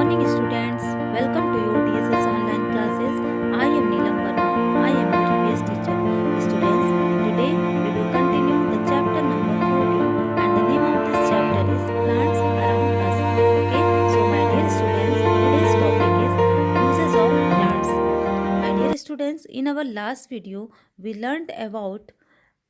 morning, students. Welcome to your DSS online classes. I am Neelam Verma. I am your EVS teacher. Students, today we will continue the chapter number 14, and the name of this chapter is Plants Around Us. Okay, so my dear students, today's topic is uses of plants. My dear students, in our last video, we learned about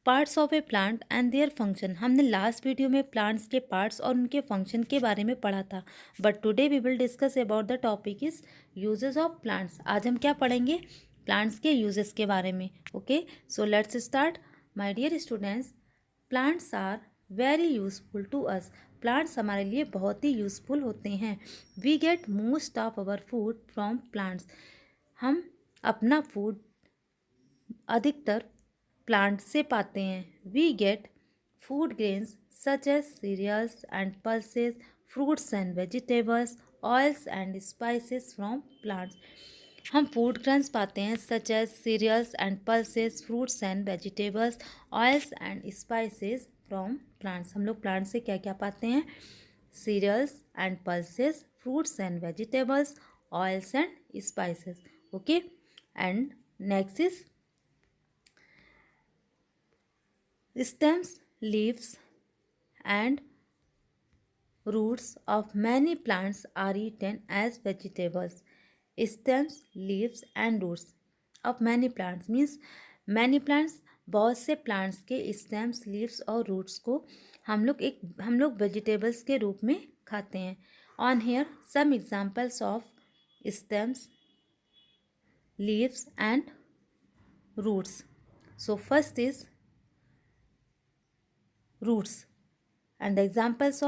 parts of a plant and their function. हमने last video में plants के parts और उनके function के बारे में पढ़ा था। But today we will discuss about the topic is uses of plants. आज हम क्या पढ़ेंगे? प्लांट्स के यूजेस के बारे में। Okay, so let's start. My dear students, plants are very useful to us. Plants हमारे लिए बहुत ही यूजफुल होते हैं। We get most of our food from plants. हम अपना फूड अधिकतर प्लांट से पाते हैं। We get food grains such as cereals and pulses, fruits and vegetables, oils and spices from plants. हम फूड ग्रेन्स पाते हैं such as cereals and pulses, fruits and vegetables, oils and spices from plants. हम लोग plant से क्या क्या पाते हैं? Cereals and pulses, fruits and vegetables, oils and spices. Okay, and next is stems, leaves and roots of many plants are eaten as vegetables. Stems, leaves and roots of many plants means many plants, बहुत से plants के stems, leaves और roots को हम लोग vegetables के रूप में खाते हैं। On here some examples of stems, leaves and roots. So first is roots and the examples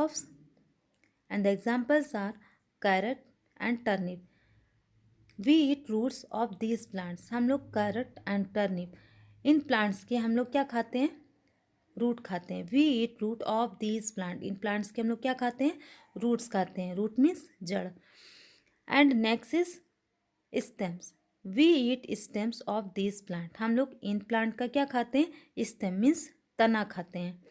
are carrot and turnip. We eat roots of these plants. हम लोग carrot and turnip in plants के हम लोग क्या खाते हैं? Root खाते हैं। We eat root of these plant. In plants के हम लोग क्या खाते हैं? रूट्स खाते हैं। रूट मीन्स जड़। And next is stems. We eat stems of these plant. हम लोग इन प्लांट का क्या खाते हैं? stem मीन्स तना खाते हैं।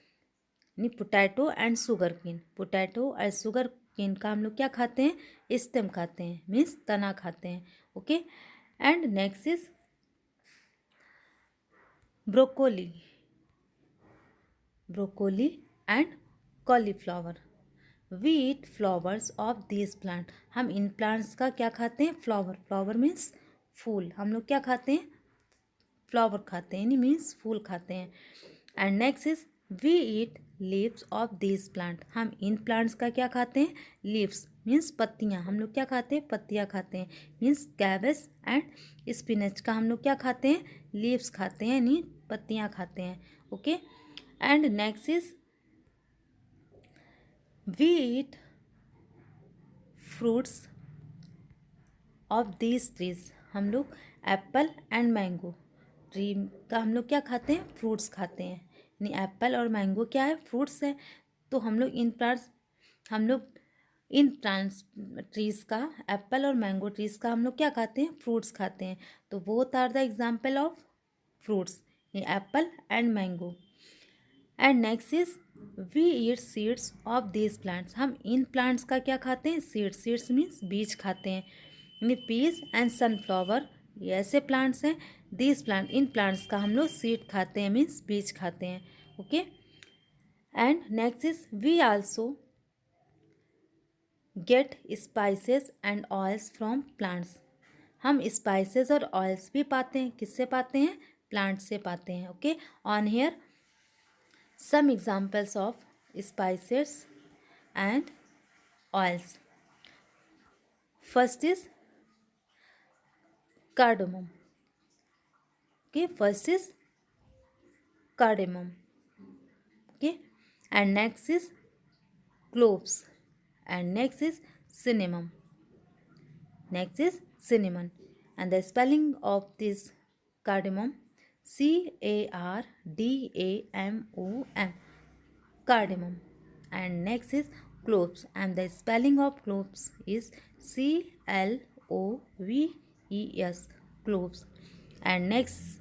Potato and sugar cane, potato और शुगर केन का हम लोग क्या खाते हैं? स्टेम खाते हैं, मीन्स तना खाते हैं। Okay, and next is broccoli, broccoli and cauliflower. We eat flowers of this plant. हम इन प्लांट्स का क्या खाते हैं? फ्लावर, फ्लावर मीन्स फूल। हम लोग क्या खाते हैं? फ्लावर खाते हैं, यानी मीन्स फूल खाते हैं। And next is we eat leaves of this plant. हम इन प्लांट्स का क्या खाते हैं? लीव्स मीन्स पत्तियाँ। हम लोग क्या खाते हैं? पत्तियाँ खाते हैं, मीन्स कैबेज एंड स्पिनच का हम लोग क्या खाते हैं? लीव्स खाते हैं, यानी पत्तियाँ खाते हैं। Okay, and next is we eat fruits of this trees. हम लोग एप्पल एंड मैंगो ट्री का हम लोग क्या खाते हैं? फ्रूट्स खाते हैं, यानी एप्पल और मैंगो क्या है? फ्रूट्स है। तो हम लोग इन प्लांट्स ट्रीज़ का, एप्पल और मैंगो ट्रीज़ का हम लोग क्या खाते हैं? फ्रूट्स खाते हैं। तो both are the example of fruits, apple and mango. And next is we eat seeds of this plants. हम इन प्लांट्स का क्या खाते हैं? सीड्स, सीड्स मीन्स बीज खाते हैं, यानी पीस एंड सनफ्लावर ये ऐसे प्लांट्स हैं। दिस प्लांट, इन प्लांट्स का हम लोग सीड खाते हैं, मीन्स बीज खाते हैं। Okay, and next is we also get spices and oils from plants. हम स्पाइसेस और ऑयल्स भी पाते हैं। किससे पाते हैं? प्लांट से पाते हैं। Okay, on here some examples of spices and oils. First is cardamom. Okay, first is cardamom. Okay, and next is cloves, and next is cinnamon. Next is cinnamon, and the spelling of this cardamom, cardamom, cardamom. And next is cloves, and the spelling of cloves is cloves, cloves. And next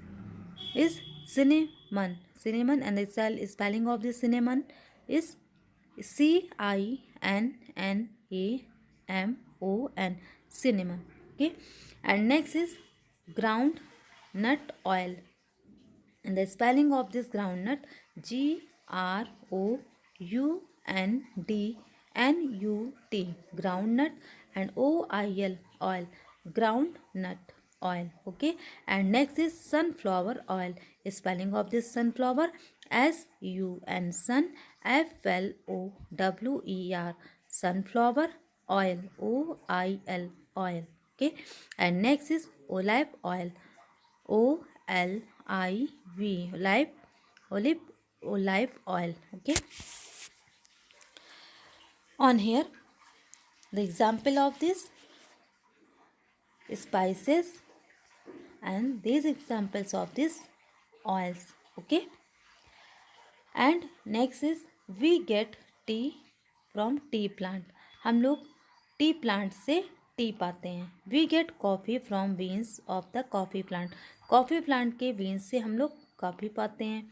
is cinnamon, cinnamon, and the spelling of the cinnamon is CINNAMON. CINNAMON, cinnamon. Okay, and next is groundnut oil. And the spelling of this groundnut, GROUNDNUT, groundnut, and OIL, oil, groundnut oil. Okay, and next is sunflower oil. Spelling of this sunflower, SUN, sun, FLOWER, sunflower oil, OIL, oil. Okay, and next is olive oil, OLIV, olive oil. Okay, on here the example of this spices and these examples of this oils. Okay, and next is we get tea from tea plant. हम लोग T plant से tea पाते हैं. We get coffee from beans of the coffee plant. Coffee plant के beans से हम लोग coffee पाते हैं.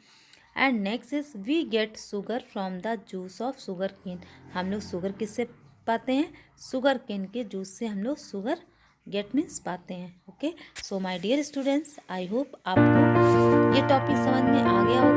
And next is we get sugar from the juice of sugar cane. हम लोग शुगर किससे पाते हैं? शुगर केन के जूस से हम लोग शुगर गेट मीन्स पाते हैं. Okay, so my dear students, I hope आपको ये टॉपिक समझ में आ गया होगा.